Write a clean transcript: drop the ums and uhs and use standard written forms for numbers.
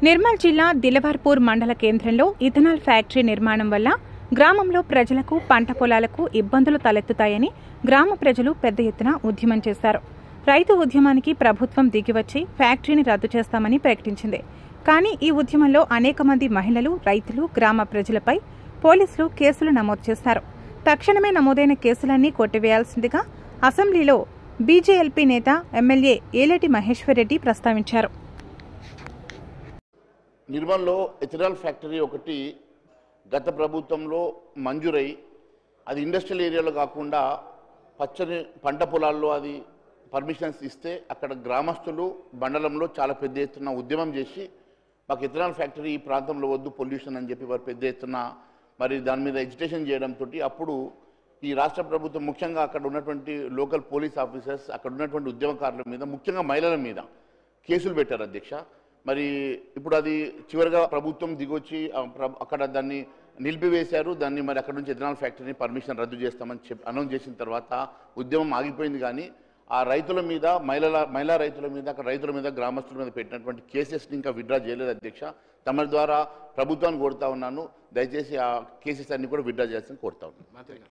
నిర్మల్ జిల్లా దిలవర్పూర్ మండల కేంద్రంలో ఇథనాల్ ఫ్యాక్టరీ నిర్మాణం వల్ల గ్రామంలో ప్రజలకు పంట పొలాలకు ఇబ్బందులు తలెత్తుతాయని గ్రామ ప్రజలు పెద్ద ఎత్తున ఉద్యమం చేశారు. రైతు ఉద్యమానికి ప్రభుత్వం దిగివచ్చి ఫ్యాక్టరీని రద్దు చేస్తామని ప్రకటించింది. కానీ ఈ ఉద్యమంలో అనేక మంది మహిళలు, రైతులు, గ్రామ ప్రజలపై పోలీసులు కేసులు నమోదు చేశారు. తక్షణమే నమోదైన కేసులన్నీ కొట్టివేయాల్సిందిగా అసెంబ్లీలో బీజేఎల్పీ నేత ఎమ్మెల్యే ఏలేటి మహేశ్వర్ రెడ్డి ప్రస్తావించారు. నిర్మల్లో ఎథనాల్ ఫ్యాక్టరీ ఒకటి గత ప్రభుత్వంలో మంజూరై అది ఇండస్ట్రియల్ ఏరియాలో కాకుండా పచ్చని పంట పొలాల్లో అది పర్మిషన్స్ ఇస్తే అక్కడ గ్రామస్తులు మండలంలో చాలా పెద్ద ఎత్తున ఉద్యమం చేసి మాకు ఎథనాల్ ఫ్యాక్టరీ ఈ ప్రాంతంలో వద్దు, పొల్యూషన్ అని చెప్పి వారు పెద్ద ఎత్తున మరి దాని మీద ఎజిటేషన్ చేయడంతో అప్పుడు ఈ రాష్ట్ర ప్రభుత్వం ముఖ్యంగా అక్కడ ఉన్నటువంటి లోకల్ పోలీస్ ఆఫీసర్స్, అక్కడ ఉన్నటువంటి ఉద్యమకారుల మీద, ముఖ్యంగా మహిళల మీద కేసులు పెట్టారు అధ్యక్ష. మరి ఇప్పుడు అది చివరిగా ప్రభుత్వం దిగొచ్చి అక్కడ దాన్ని నిలిపివేశారు. దాన్ని మరి అక్కడ నుంచి ఎథనాల్ ఫ్యాక్టరీని పర్మిషన్ రద్దు చేస్తామని అనౌన్స్ చేసిన తర్వాత ఉద్యమం ఆగిపోయింది. కానీ ఆ రైతుల మీద, మహిళా రైతుల మీద, అక్కడ రైతుల మీద, గ్రామస్తుల మీద పెట్టినటువంటి కేసెస్ని ఇంకా విత్డ్రా చేయలేదు అధ్యక్ష. తమ ద్వారా ప్రభుత్వాన్ని కోరుతా ఉన్నాను, దయచేసి ఆ కేసెస్ అన్ని కూడా విత్డ్రా చేయాల్సింది కోరుతా ఉన్నాను.